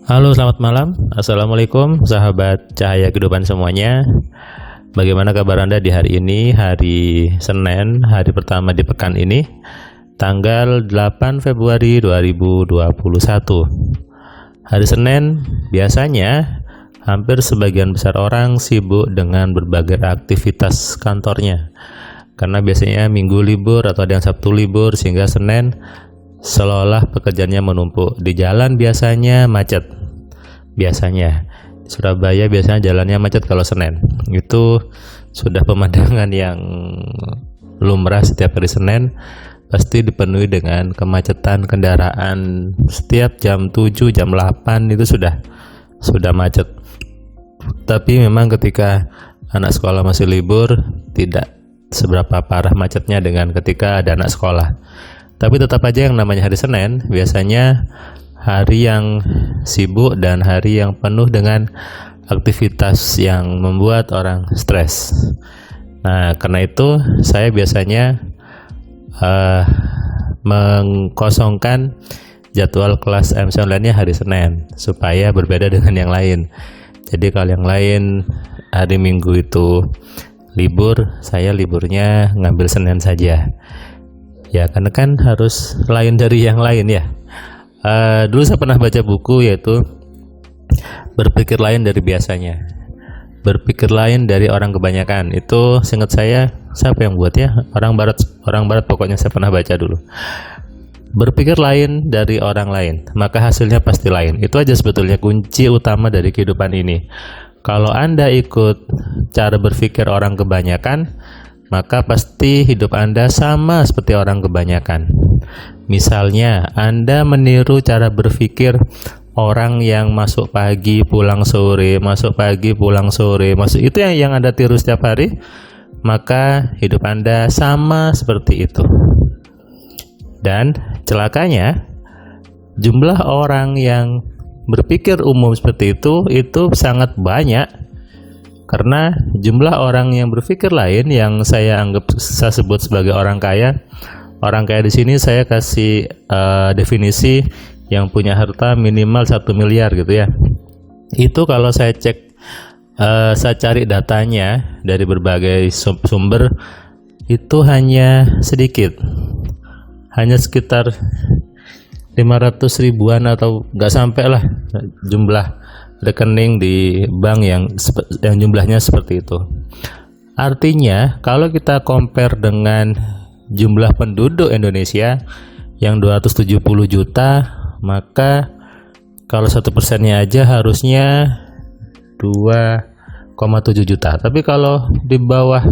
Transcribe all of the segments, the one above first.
Halo, selamat malam. Assalamualaikum, sahabat cahaya kehidupan semuanya. Bagaimana kabar Anda di hari ini, hari Senin, hari pertama di pekan ini, tanggal 8 Februari 2021. Hari Senin, biasanya hampir sebagian besar orang sibuk dengan berbagai aktivitas kantornya. Karena biasanya Minggu libur atau ada yang Sabtu libur, sehingga Senin seolah-olah pekerjaannya menumpuk. Di jalan biasanya macet. Biasanya di Surabaya biasanya jalannya macet kalau Senin. Itu sudah pemandangan yang lumrah setiap hari Senin, pasti dipenuhi dengan kemacetan kendaraan. Setiap jam 7, jam 8 itu sudah macet. Tapi memang ketika anak sekolah masih libur, tidak seberapa parah macetnya dengan ketika ada anak sekolah. Tapi tetap aja yang namanya hari Senin biasanya hari yang sibuk dan hari yang penuh dengan aktivitas yang membuat orang stres. Nah, karena itu saya biasanya mengkosongkan jadwal kelas MC online-nya hari Senin supaya berbeda dengan yang lain. Jadi kalau yang lain hari Minggu itu libur, saya liburnya ngambil Senin saja. Ya, karena kan harus lain dari yang lain ya. Dulu saya pernah baca buku yaitu Berpikir Lain Dari Biasanya, Berpikir Lain Dari Orang Kebanyakan. Itu seingat saya, siapa yang buat ya? Orang barat pokoknya saya pernah baca dulu. Berpikir lain dari orang lain, maka hasilnya pasti lain. Itu aja sebetulnya kunci utama dari kehidupan ini. Kalau Anda ikut cara berpikir orang kebanyakan, maka pasti hidup Anda sama seperti orang kebanyakan. Misalnya, Anda meniru cara berpikir orang yang masuk pagi, pulang sore, masuk pagi, pulang sore, itu yang Anda tiru setiap hari, maka hidup Anda sama seperti itu. Dan celakanya, jumlah orang yang berpikir umum seperti itu sangat banyak, karena jumlah orang yang berpikir lain yang saya sebut sebagai orang kaya. Orang kaya di sini saya kasih definisi yang punya harta minimal 1 miliar gitu ya. Itu kalau saya cek, saya cari datanya dari berbagai sumber, itu hanya sedikit, hanya sekitar 500 ribuan atau nggak sampai lah jumlah rekening di bank yang jumlahnya seperti itu. Artinya kalau kita compare dengan jumlah penduduk Indonesia yang 270 juta, maka kalau 1%-nya aja harusnya 2,7 juta. Tapi kalau di bawah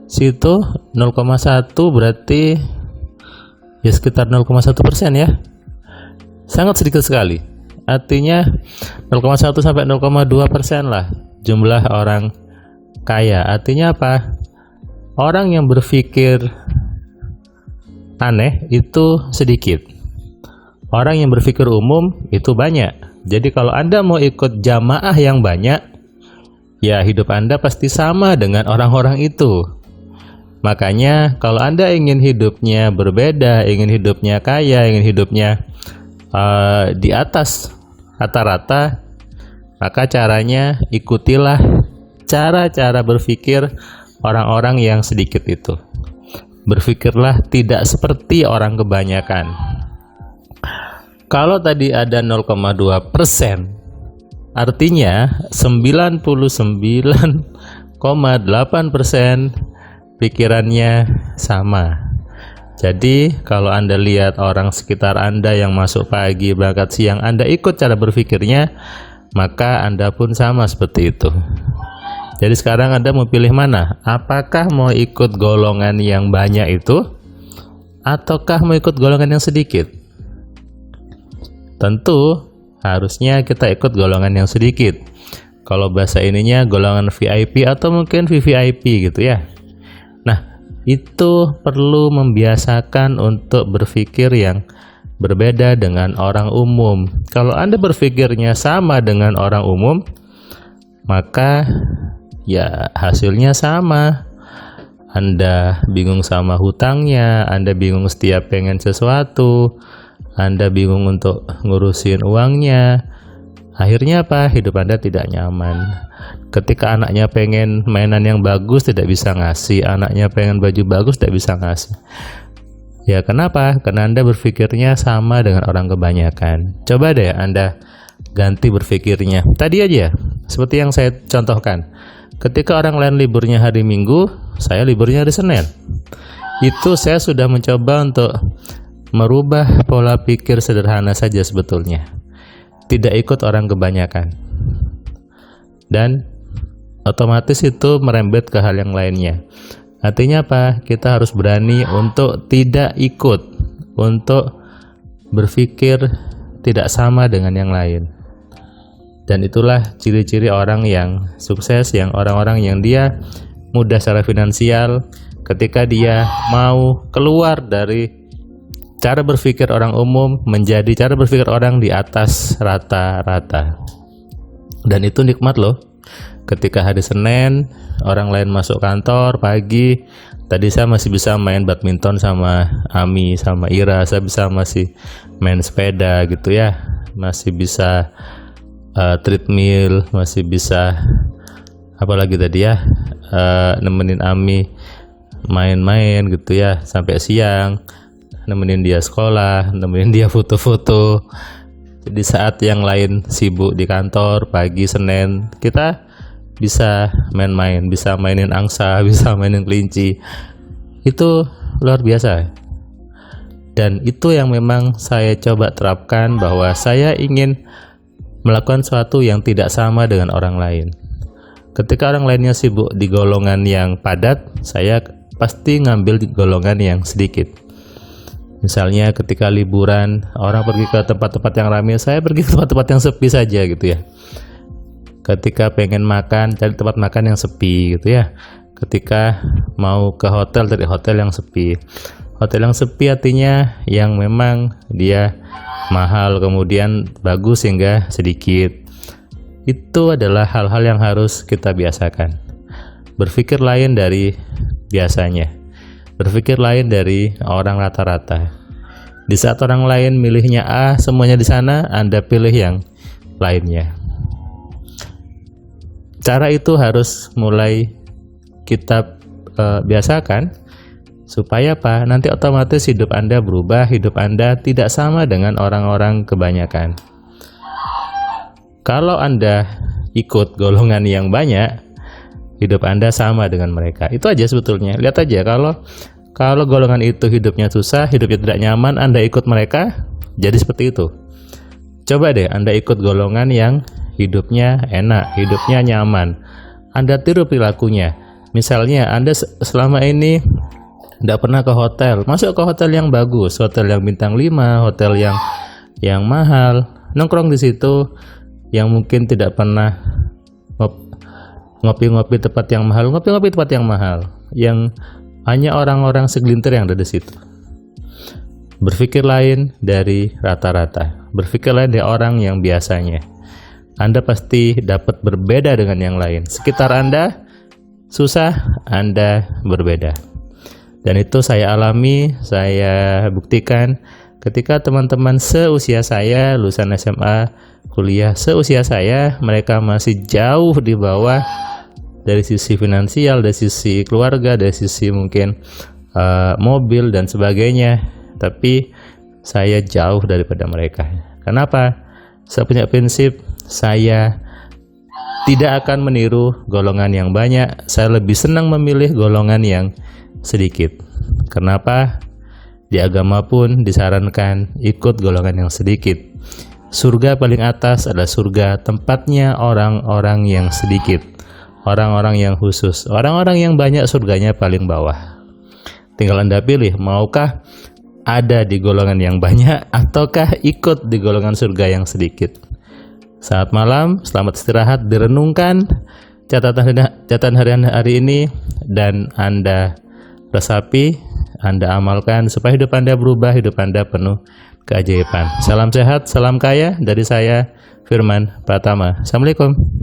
situ 0,1 berarti ya sekitar 0,1% ya. Sangat sedikit sekali. Artinya 0,1 sampai 0,2% lah jumlah orang kaya. Artinya apa? Orang yang berpikir aneh itu sedikit. Orang yang berpikir umum itu banyak. Jadi kalau Anda mau ikut jamaah yang banyak, ya hidup Anda pasti sama dengan orang-orang itu. Makanya kalau Anda ingin hidupnya berbeda, ingin hidupnya kaya, ingin hidupnya di atas rata-rata, maka caranya ikutilah cara-cara berpikir orang-orang yang sedikit itu. Berpikirlah tidak seperti orang kebanyakan. Kalau tadi ada 0,2%, artinya 99,8% pikirannya sama. Jadi kalau Anda lihat orang sekitar Anda yang masuk pagi, berangkat siang, Anda ikut cara berpikirnya, maka Anda pun sama seperti itu. Jadi sekarang Anda mau pilih mana? Apakah mau ikut golongan yang banyak itu, ataukah mau ikut golongan yang sedikit? Tentu harusnya kita ikut golongan yang sedikit. Kalau bahasa ininya golongan VIP atau mungkin VVIP gitu ya. Nah, itu perlu membiasakan untuk berpikir yang berbeda dengan orang umum. Kalau Anda berpikirnya sama dengan orang umum, maka ya hasilnya sama. Anda bingung sama hutangnya, Anda bingung setiap pengen sesuatu, Anda bingung untuk ngurusin uangnya, Akhirnya apa? Hidup Anda tidak nyaman. Ketika anaknya pengen mainan yang bagus tidak bisa ngasih, anaknya pengen baju bagus tidak bisa ngasih. Ya kenapa? Karena Anda berpikirnya sama dengan orang kebanyakan. Coba deh Anda ganti berpikirnya. Tadi aja, seperti yang saya contohkan. Ketika orang lain liburnya hari Minggu, saya liburnya hari Senin. Itu saya sudah mencoba untuk merubah pola pikir sederhana saja sebetulnya. Tidak ikut orang kebanyakan. Dan otomatis itu merembet ke hal yang lainnya. Artinya apa? Kita harus berani untuk tidak ikut, untuk berpikir tidak sama dengan yang lain. Dan itulah ciri-ciri orang yang sukses, yang orang-orang yang dia mudah secara finansial, ketika dia mau keluar dari cara berpikir orang umum menjadi cara berpikir orang di atas rata-rata. Dan itu nikmat loh. Ketika hari Senin, orang lain masuk kantor pagi, tadi saya masih bisa main badminton sama Ami, sama Ira, saya masih main sepeda gitu ya, masih bisa treadmill, masih bisa apalagi tadi ya, nemenin Ami main-main gitu ya sampai siang, nemenin dia sekolah, nemenin dia foto-foto. Di saat yang lain sibuk di kantor pagi Senin, kita bisa main-main, bisa mainin angsa, bisa mainin kelinci. Itu luar biasa. Dan itu yang memang saya coba terapkan, bahwa saya ingin melakukan sesuatu yang tidak sama dengan orang lain. Ketika orang lainnya sibuk di golongan yang padat, saya pasti ngambil di golongan yang sedikit. Misalnya ketika liburan, orang pergi ke tempat-tempat yang ramai, saya pergi ke tempat-tempat yang sepi saja gitu ya. Ketika pengen makan, cari tempat makan yang sepi gitu ya. Ketika mau ke hotel, cari hotel yang sepi. Hotel yang sepi artinya yang memang dia mahal, kemudian bagus hingga sedikit. Itu adalah hal-hal yang harus kita biasakan. Berpikir lain dari biasanya. Berpikir lain dari orang rata-rata. Di saat orang lain milihnya A, semuanya di sana, Anda pilih yang lainnya. Cara itu harus mulai kita biasakan, supaya apa? Nanti otomatis hidup Anda berubah, hidup Anda tidak sama dengan orang-orang kebanyakan. Kalau Anda ikut golongan yang banyak, hidup Anda sama dengan mereka. Itu aja sebetulnya. Lihat aja, kalau golongan itu hidupnya susah, hidupnya tidak nyaman, Anda ikut mereka, jadi seperti itu. Coba deh Anda ikut golongan yang hidupnya enak, hidupnya nyaman. Anda tiru perilakunya. Misalnya Anda selama ini tidak pernah ke hotel, masuk ke hotel yang bagus, hotel yang bintang 5, hotel yang mahal, nongkrong di situ. Yang mungkin tidak pernah ngopi-ngopi tempat yang mahal, ngopi-ngopi tempat yang mahal, yang hanya orang-orang segelintir yang ada di situ. Berpikir lain dari rata-rata, berpikir lain dari orang yang biasanya. Anda pasti dapat berbeda dengan yang lain. Sekitar Anda susah, Anda berbeda. Dan itu saya alami, saya buktikan ketika teman-teman seusia saya, lulusan SMA, kuliah seusia saya, mereka masih jauh di bawah dari sisi finansial, dari sisi keluarga, dari sisi mungkin mobil dan sebagainya. Tapi saya jauh daripada mereka. Kenapa? Saya punya prinsip, saya tidak akan meniru golongan yang banyak. Saya lebih senang memilih golongan yang sedikit. Kenapa? Di agama pun disarankan ikut golongan yang sedikit. Surga paling atas adalah surga tempatnya orang-orang yang sedikit, orang-orang yang khusus. Orang-orang yang banyak surganya paling bawah. Tinggal Anda pilih, maukah ada di golongan yang banyak ataukah ikut di golongan surga yang sedikit. Selamat malam, selamat istirahat, direnungkan catatan harian hari ini, dan Anda resapi, Anda amalkan supaya hidup Anda berubah, hidup Anda penuh keajaiban. Salam sehat, salam kaya dari saya, Firman Pratama. Assalamualaikum.